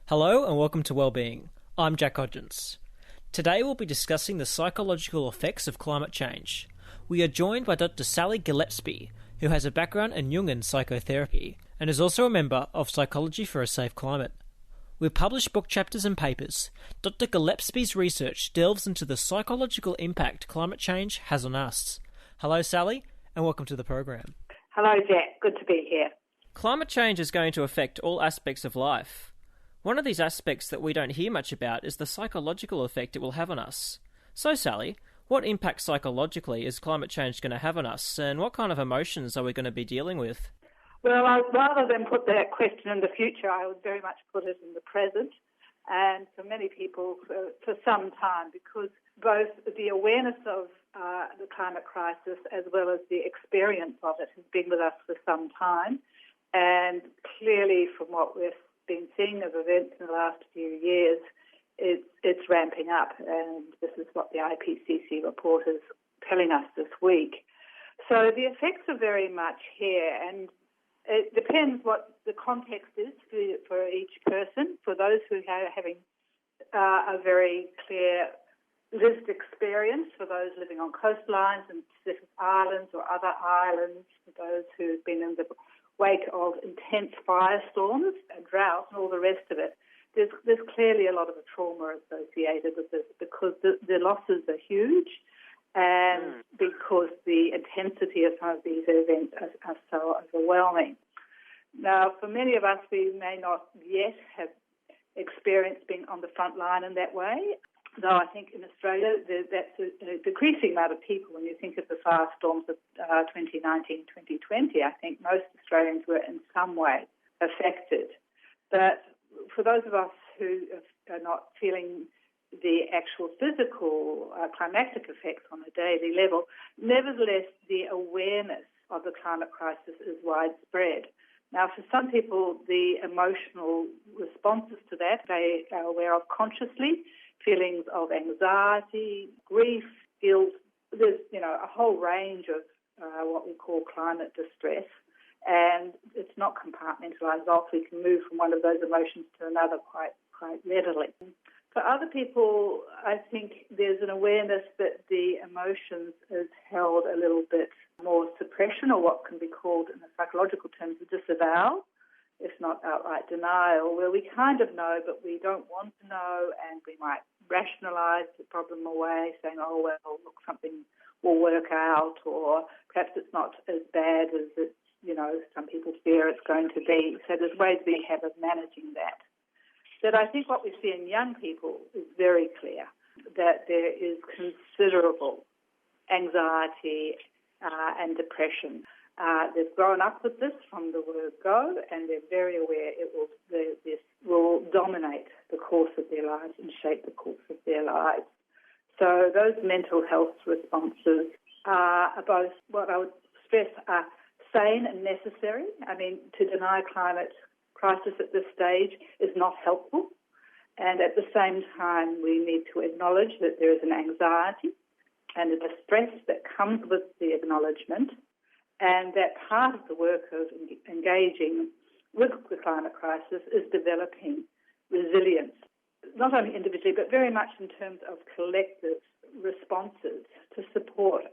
Hello and welcome to Wellbeing. I'm Jack Hodgins. Today we'll be discussing the psychological effects of climate change. We are joined by Dr Sally Gillespie, who has a background in Jungian psychotherapy and is also a member of Psychology for a Safe Climate. We've published book chapters and papers. Dr Gillespie's research delves into the psychological impact climate change has on us. Hello Sally, and welcome to the program. Hello Jack, good to be here. Climate change is going to affect all aspects of life. One of these aspects that we don't hear much about is the psychological effect it will have on us. So Sally, what impact psychologically is climate change going to have on us, and what kind of emotions are we going to be dealing with? Well, rather than put that question in the future, I would very much put it in the present, and for many people for some time, because both the awareness of the climate crisis as well as the experience of it has been with us for some time, and clearly from what we've been seeing of events in the last few years, it's ramping up, and this is what the IPCC report is telling us this week. So the effects are very much here, and it depends what the context is for each person. For those who are having a very clear lived experience, for those living on coastlines and Pacific islands or other islands, for those who've been in the wake of intense firestorms and drought and all the rest of it, there's clearly a lot of trauma associated with this because the losses are huge and because the intensity of some of these events are so overwhelming. Now, for many of us, we may not yet have experience being on the front line in that way, though I think in Australia that's a decreasing amount of people. When you think of the firestorms of 2019, 2020, I think most Australians were in some way affected. But for those of us who are not feeling the actual physical climatic effects on a daily level, nevertheless, the awareness of the climate crisis is widespread. Now, for some people, the emotional responses to that, they are aware of consciously, feelings of anxiety, grief, guilt. There's, a whole range of what we call climate distress, and it's not compartmentalised off. We can move from one of those emotions to another quite readily. For other people, I think there's an awareness that the emotions is held a little bit more suppression, or what can be called in the psychological terms a disavowal, if not outright denial, where we kind of know but we don't want to know, and we might rationalise the problem away, saying, oh, well, look, something will work out, or perhaps it's not as bad as it's, some people fear it's going to be. So there's ways we have of managing that. But I think what we see in young people is very clear, that there is considerable anxiety and depression. They've grown up with this from the word go, and they're very aware this will dominate the course of their lives and shape the course of their lives. So those mental health responses are both what I would stress are sane and necessary. I mean, to deny climate crisis at this stage is not helpful, and at the same time we need to acknowledge that there is an anxiety and a distress that comes with the acknowledgement, and that part of the work of engaging with the climate crisis is developing resilience, not only individually but very much in terms of collective responses to support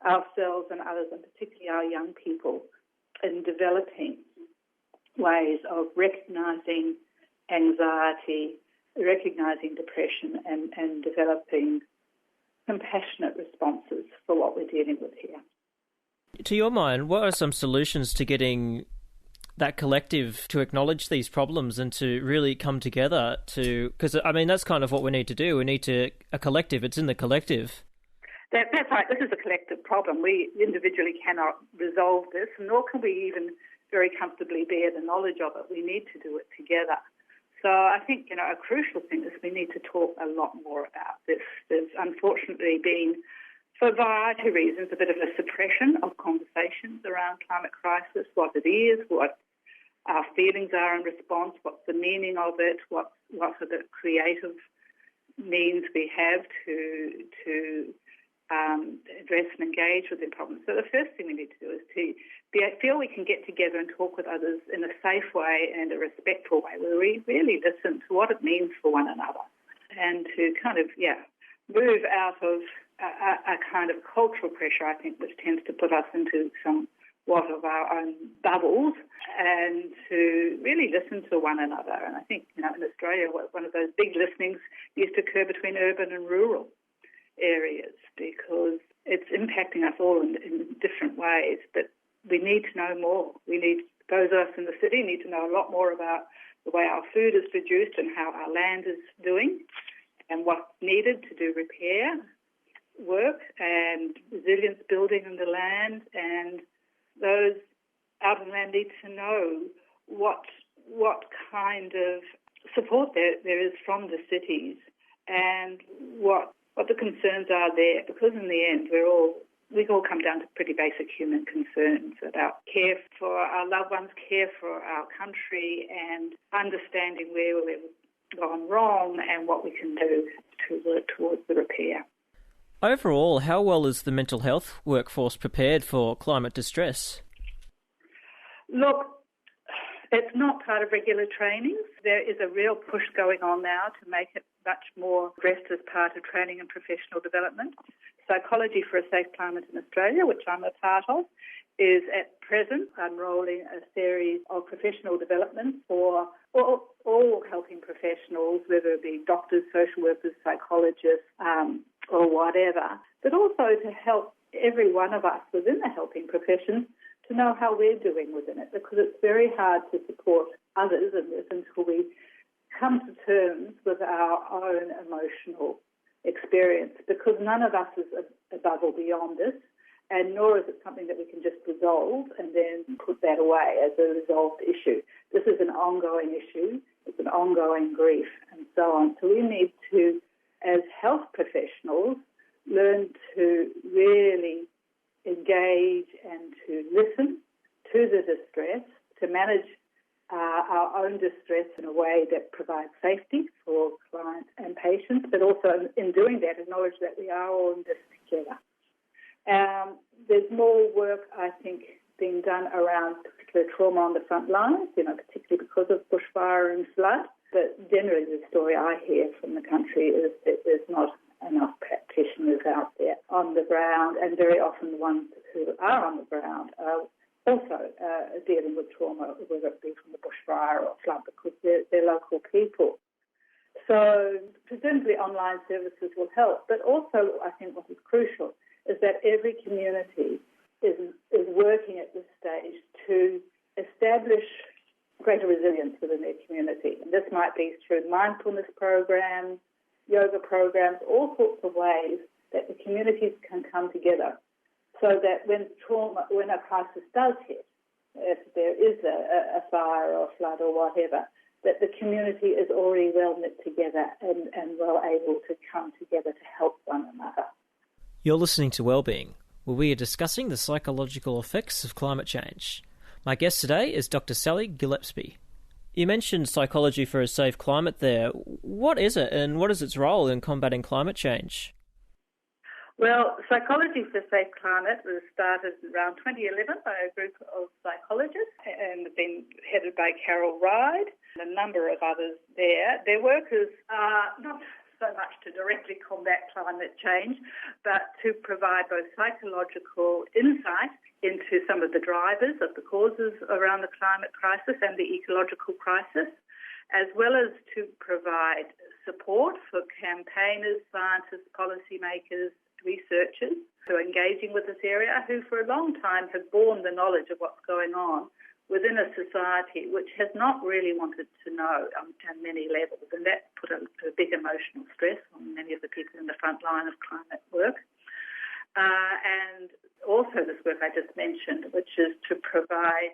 ourselves and others, and particularly our young people, in developing ways of recognising anxiety, recognising depression, and developing compassionate responses for what we're dealing with here. To your mind, what are some solutions to getting that collective to acknowledge these problems and to really come together because, that's kind of what we need to do. We need a collective. It's in the collective. That's right. This is a collective problem. We individually cannot resolve this, nor can we even very comfortably bear the knowledge of it. We need to do it together. So I think, a crucial thing is we need to talk a lot more about this. There's unfortunately been, for a variety of reasons, a bit of a suppression of conversations around climate crisis, what it is, what our feelings are in response, what's the meaning of it, what are the creative means we have to address and engage with their problems. So the first thing we need to do is to feel we can get together and talk with others in a safe way and a respectful way, where we really listen to what it means for one another, and to kind of, move out of a kind of cultural pressure, I think, which tends to put us into somewhat of our own bubbles, and to really listen to one another. And I think, in Australia, one of those big listenings used to occur between urban and rural areas, because it's impacting us all in different ways. But we need to know more. Those of us in the city need to know a lot more about the way our food is produced and how our land is doing, and what's needed to do repair work and resilience building in the land. And those out in the land need to know what kind of support there is from the cities, and what the concerns are there, because in the end we all come down to pretty basic human concerns about care for our loved ones, care for our country, and understanding where we've gone wrong and what we can do to work towards the repair. Overall, how well is the mental health workforce prepared for climate distress? Look, it's not part of regular trainings. There is a real push going on now to make it much more addressed as part of training and professional development. Psychology for a Safe Climate in Australia, which I'm a part of, is at present unrolling a series of professional development for all helping professionals, whether it be doctors, social workers, psychologists, or whatever, but also to help every one of us within the helping professions to know how we're doing within it, because it's very hard to support others in this until we come to terms with our own emotional experience, because none of us is above or beyond this, and nor is it something that we can just resolve and then put that away as a resolved issue. This is an ongoing issue. It's an ongoing grief and so on. So we need to, as health professionals, learn to really engage and to listen to the distress, to manage our own distress in a way that provides safety for clients and patients, but also in doing that, acknowledge that we are all in this together. There's more work, I think, being done around particular trauma on the front lines, particularly because of bushfire and flood. But generally the story I hear from the country is that there's not enough practitioners out there on the ground, and very often the ones who are on the ground are also dealing with trauma, whether it be from the bushfire or flood, because they're local people. So presumably online services will help, but also I think what is crucial is that every community is working at this stage to establish greater resilience within their community. And this might be through mindfulness programs, yoga programs, all sorts of ways that the communities can come together, so that when a crisis does hit, if there is a fire or a flood or whatever, that the community is already well knit together and well able to come together to help one another. You're listening to Wellbeing, where we are discussing the psychological effects of climate change. My guest today is Dr Sally Gillespie. You mentioned psychology for a safe climate there. What is it, and what is its role in combating climate change? Well, Psychology for a Safe Climate was started around 2011 by a group of psychologists and been headed by Carol Ride and a number of others there. Their work is not so much to directly combat climate change, but to provide both psychological insight into some of the drivers of the causes around the climate crisis and the ecological crisis, as well as to provide support for campaigners, scientists, policymakers, researchers who are engaging with this area, who for a long time have borne the knowledge of what's going on within a society which has not really wanted to know on many levels, and that put a big emotional stress on many of the people in the front line of climate work. And also this work I just mentioned, which is to provide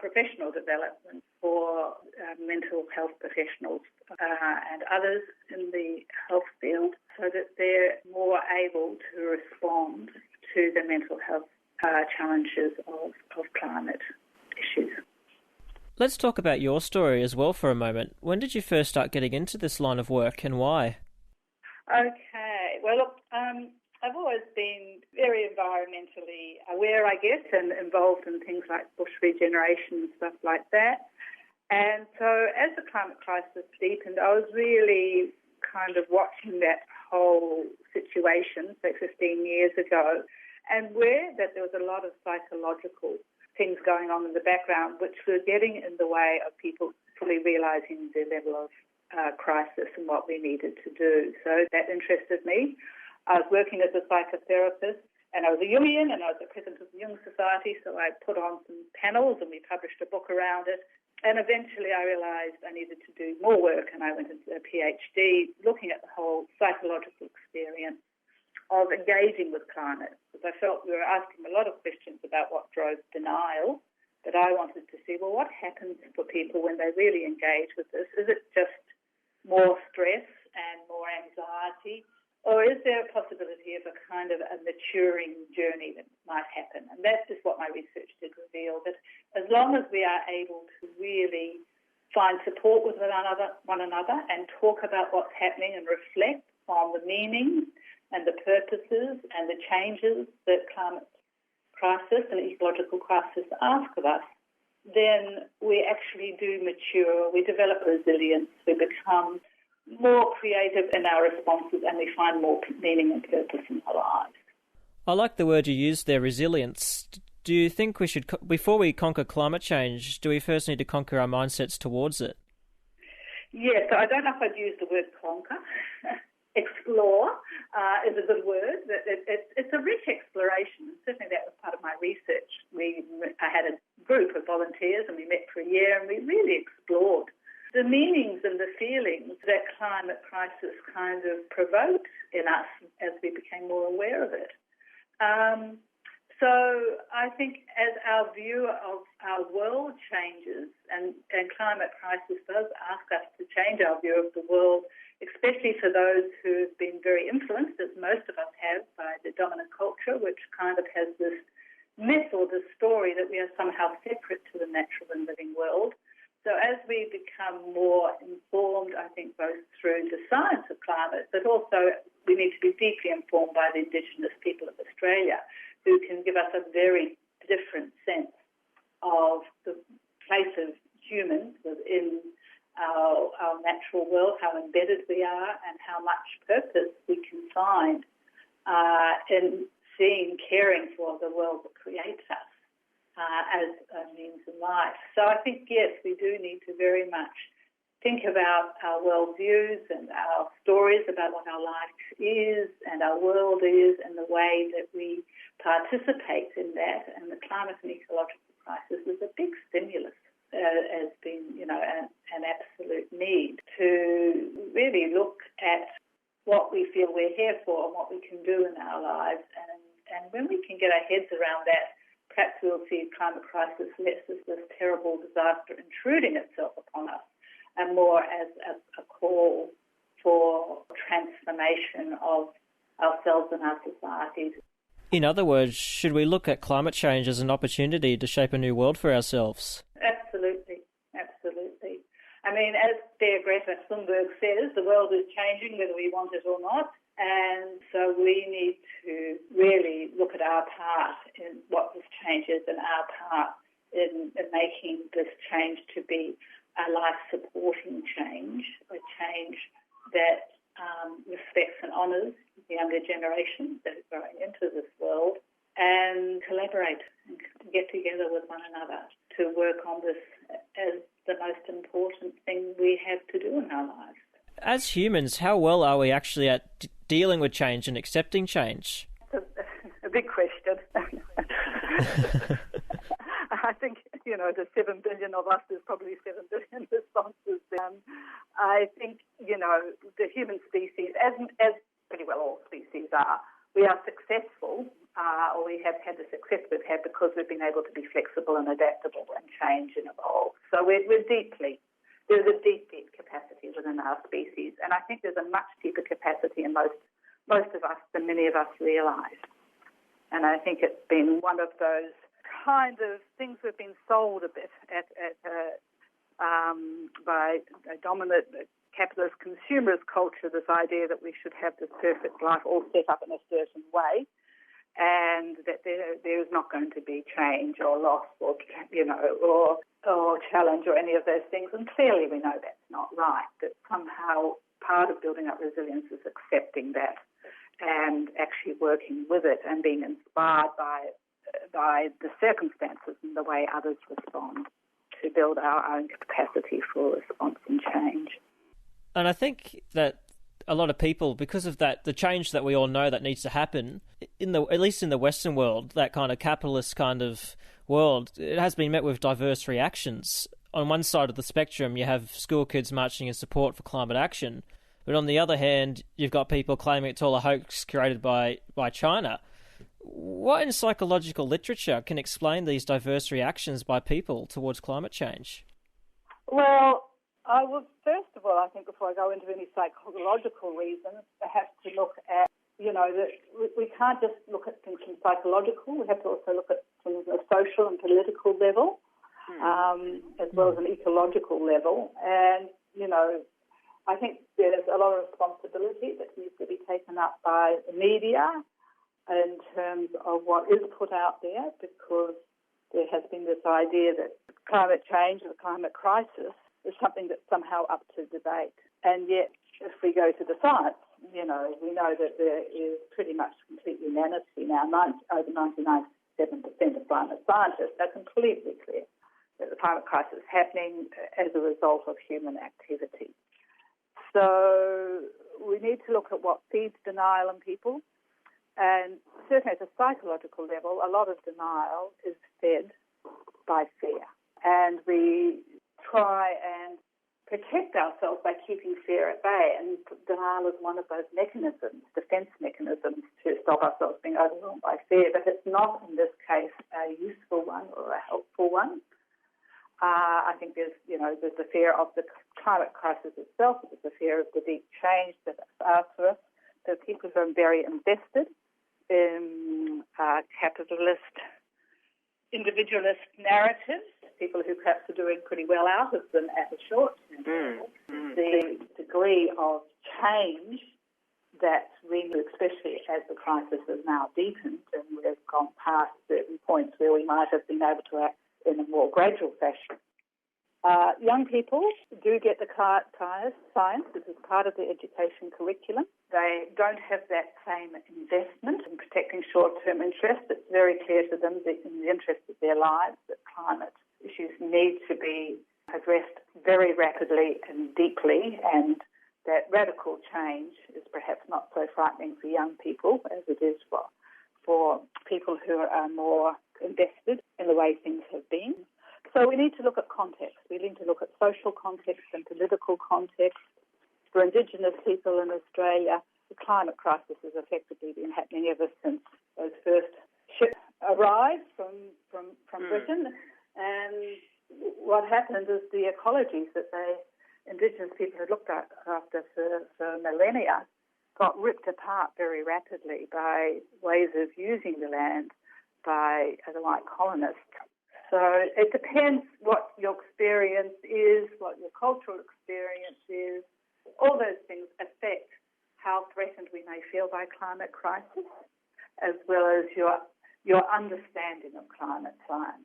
professional development for mental health professionals and others in the health field, so that they're more able to respond to the mental health challenges of climate issues. Let's talk about your story as well for a moment. When did you first start getting into this line of work, and why? Okay, well, look, I've always been very environmentally aware, I guess, and involved in things like bush regeneration and stuff like that. And so as the climate crisis deepened, I was really kind of watching that whole situation, say 15 years ago, and aware that there was a lot of psychological things going on in the background which were getting in the way of people fully realising the level of crisis and what we needed to do. So that interested me. I was working as a psychotherapist, and I was a Jungian, and I was the president of the Jung Society, so I put on some panels and we published a book around it. And eventually I realised I needed to do more work, and I went into a PhD looking at the whole psychological experience of engaging with climate, because I felt we were asking a lot of questions about what drove denial, but I wanted to see, well, what happens for people when they really engage with this? Is it just more stress and more anxiety, or is there a possibility of a kind of a maturing journey that might happen? And that's just what my research did reveal, that as long as we are able to really find support with one another and talk about what's happening and reflect on the meanings and the purposes and the changes that climate crisis and ecological crisis ask of us, then we actually do mature, we develop resilience, we become more creative in our responses, and we find more meaning and purpose in our lives. I like the word you used there, resilience. Do you think we should, before we conquer climate change, do we first need to conquer our mindsets towards it? Yes, so I don't know if I'd use the word conquer. Explore is a good word. It's a rich exploration. Certainly that was part of my research. I had a group of volunteers and we met for a year and we really explored the meanings and the feelings that climate crisis kind of provoked in us as we became more aware of it. So I think as our view of our world changes, and climate crisis does ask us to change our view of the world, especially for those who have been very influenced, as most of us have, by the dominant culture, which kind of has this myth or this story that we are somehow separate to the natural and living world. So as we become more informed, I think both through the science of climate, but also we need to be deeply informed by the Indigenous people of Australia, who can give us a very different sense of the place of humans within our natural world, how embedded we are, and how much purpose we can find in seeing, caring for the world that creates us. As a means of life. So I think, yes, we do need to very much think about our worldviews and our stories about what our life is and our world is and the way that we participate in that. And the climate and ecological crisis is a big stimulus, has been, an absolute need to really look at what we feel we're here for and what we can do in our lives. And when we can get our heads around that, perhaps we'll see climate crisis less as this terrible disaster intruding itself upon us and more as a call for transformation of ourselves and our societies. In other words, should we look at climate change as an opportunity to shape a new world for ourselves? Absolutely, absolutely. I mean, as Greta Thunberg says, the world is changing whether we want it or not. And so we need to really look at our part in what this change is and our part in making this change to be a life-supporting change, a change that respects and honours the younger generations that are growing into this world, and collaborate and get together with one another to work on this as the most important thing we have to do in our lives. As humans, how well are we actually at dealing with change and accepting change? A big question. I think, the 7 billion of us, there's probably 7 billion responses. I think, the human species, as pretty well all species are, we are successful, or we have had the success we've had because we've been able to be flexible and adaptable and change and evolve. So there's a deep capacity within our species, and I think there's a much deeper capacity in most of us than many of us realise. And I think it's been one of those kind of things we've been sold a bit by a dominant capitalist consumerist culture, this idea that we should have this perfect life all set up in a certain way, and that there is not going to be change or loss or challenge or any of those things. And clearly we know that's not right, that somehow part of building up resilience is accepting that and actually working with it and being inspired by the circumstances and the way others respond to build our own capacity for response and change. And I think that a lot of people, because of that, the change that we all know that needs to happen, at least in the Western world, that kind of capitalist kind of world, it has been met with diverse reactions. On one side of the spectrum, you have school kids marching in support for climate action, but on the other hand, you've got people claiming it's all a hoax created by China. What in psychological literature can explain these diverse reactions by people towards climate change? Well, I would, first of all, I think before I go into any psychological reasons, I have to look at, that we can't just look at things from psychological, we have to also look at things on a social and political level, as well as an ecological level. And, I think there's a lot of responsibility that needs to be taken up by the media in terms of what is put out there, because there has been this idea that climate change or the climate crisis is something that's somehow up to debate. And yet, if we go to the science, we know that there is pretty much complete unanimity now. Over 99% of climate scientists are completely clear that the climate crisis is happening as a result of human activity. So we need to look at what feeds denial in people. And certainly at a psychological level, a lot of denial is fed by fear. And we try and protect ourselves by keeping fear at bay. And denial is one of those mechanisms, defense mechanisms, to stop ourselves being overwhelmed by fear. But it's not, in this case, a useful one or a helpful one. I think there's the fear of the climate crisis itself. There's the fear of the deep change that's after us. There are people who are very invested in capitalist, individualist narratives, people who perhaps are doing pretty well out of them at a short term. The degree of change that we, especially as the crisis has now deepened and we've gone past certain points where we might have been able to act in a more gradual fashion. Young people do get the science. This is part of the education curriculum. They don't have that same investment in protecting short-term interests. It's very clear to them that in the interest of their lives that climate issues need to be addressed very rapidly and deeply, and that radical change is perhaps not so frightening for young people as it is for people who are more invested in the way things have been. So we need to look at context. We need to look at social context and political context. For Indigenous people in Australia, the climate crisis has effectively been happening ever since those first ships arrived from Britain. And what happened is the ecologies that Indigenous people had looked after for millennia got ripped apart very rapidly by ways of using the land by the white colonists. So it depends what your experience is, what your cultural experience is. All those things affect how threatened we may feel by climate crisis, as well as your understanding of climate science.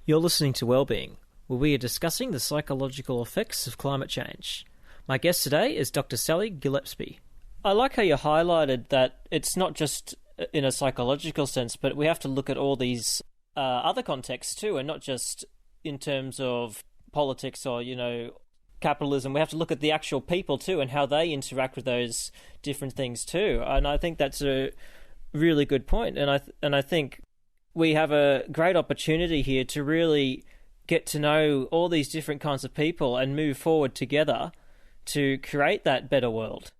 You're listening to Wellbeing, where we are discussing the psychological effects of climate change. My guest today is Dr Sally Gillespie. I like how you highlighted that it's not just in a psychological sense, but we have to look at all these other contexts too, and not just in terms of politics or, capitalism. We have to look at the actual people too and how they interact with those different things too. And I think that's a really good point. And I think we have a great opportunity here to really get to know all these different kinds of people and move forward together to create that better world.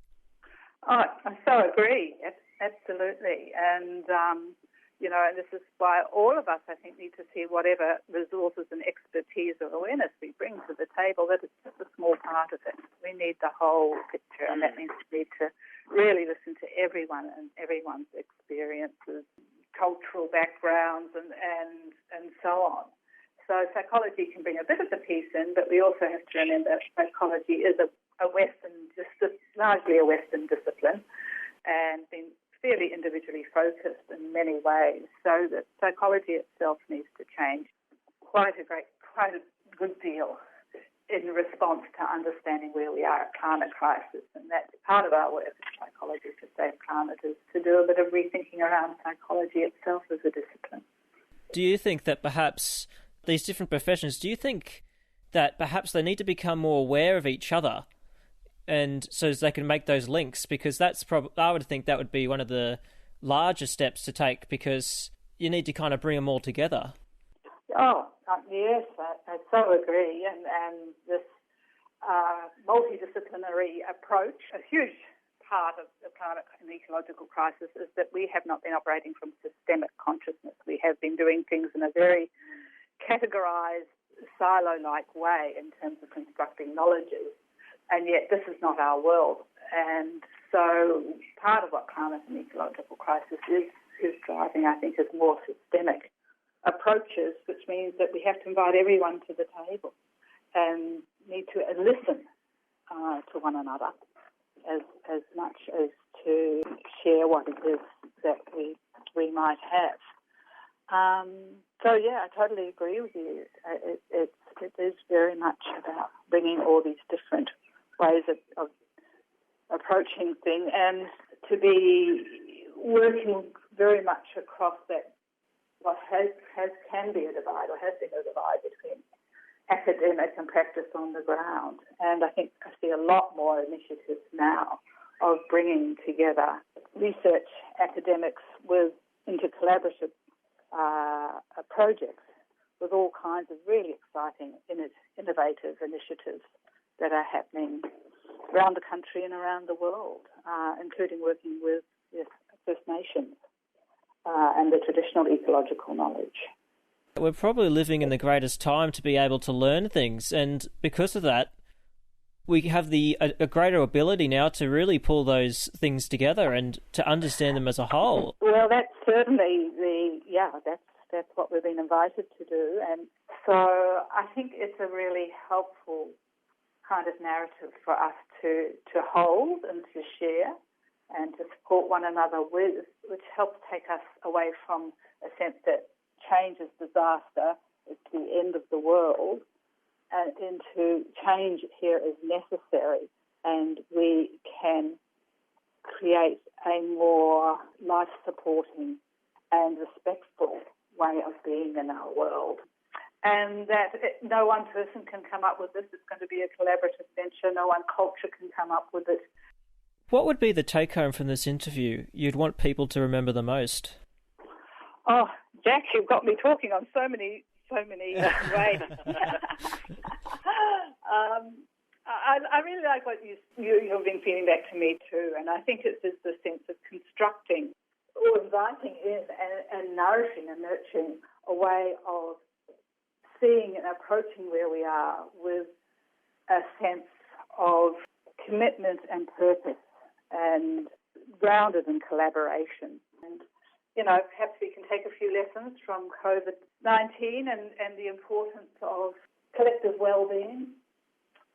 Oh, I so agree. Absolutely. And, and this is why all of us, I think, need to see whatever resources and expertise or awareness we bring to the table, that it's just a small part of it. We need the whole picture, and that means we need to really listen to everyone and everyone's experiences, cultural backgrounds, and so on. So psychology can bring a bit of the piece in, but we also have to remember psychology is a Western largely a Western discipline and been fairly individually focused in many ways, so that psychology itself needs to change quite a good deal in response to understanding where we are at climate crisis. And that's part of our work as Psychology for Safe Climate, is to do a bit of rethinking around psychology itself as a discipline. Do you think that perhaps these different professions, do you think that perhaps they need to become more aware of each other, and so they can make those links? Because that's I would think that would be one of the larger steps to take, because you need to kind of bring them all together. Yes, I so agree. And this multidisciplinary approach, a huge part of the climate and ecological crisis is that we have not been operating from systemic consciousness. We have been doing things in a very categorised, silo-like way in terms of constructing knowledges, and yet this is not our world. And so part of what climate and ecological crisis is driving, I think, is more systemic approaches, which means that we have to invite everyone to the table and need to listen to one another as much as to share what it is that we might have. So yeah, I totally agree with you. It is very much about bringing all these different ways of approaching things, and to be working very much across that what can be a divide, or has been a divide between academic and practice on the ground. And I think I see a lot more initiatives now of bringing together research academics into collaborative projects with all kinds of really exciting, innovative initiatives that are happening around the country and around the world, including working with First Nations and the traditional ecological knowledge. We're probably living in the greatest time to be able to learn things, and because of that, we have a greater ability now to really pull those things together and to understand them as a whole. Well, that's certainly that's what we've been invited to do, and so I think it's a really helpful kind of narrative for us to hold and to share and to support one another with, which helps take us away from a sense that change is disaster, it's the end of the world, and into change here is necessary, and we can create a more life-supporting and respectful way of being in our world. And that no one person can come up with this. It's going to be a collaborative venture. No one culture can come up with it. What would be the take-home from this interview you'd want people to remember the most? Oh, Jack, you've got me talking on so many ways. I really like what you've been feeding back to me too, and I think it's the sense of constructing or inviting in and nourishing and nurturing a way of seeing and approaching where we are with a sense of commitment and purpose and grounded in collaboration. And, perhaps we can take a few lessons from COVID-19 and the importance of collective well-being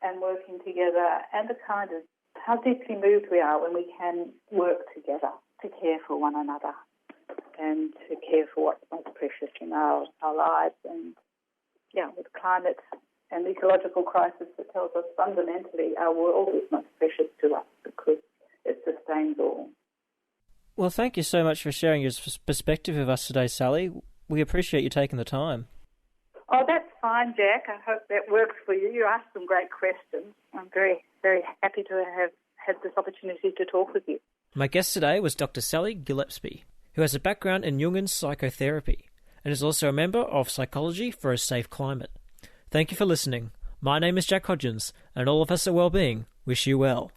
and working together, and the kind of how deeply moved we are when we can work together to care for one another and to care for what's most precious in our lives. And with climate and ecological crisis, it tells us fundamentally our world is most precious to us because it sustains all. Well, thank you so much for sharing your perspective with us today, Sally. We appreciate you taking the time. Oh, that's fine, Jack. I hope that works for you. You asked some great questions. I'm very, very happy to have had this opportunity to talk with you. My guest today was Dr Sally Gillespie, who has a background in Jungian psychotherapy and is also a member of Psychology for a Safe Climate. Thank you for listening. My name is Jack Hodgins, and all of us at Wellbeing wish you well.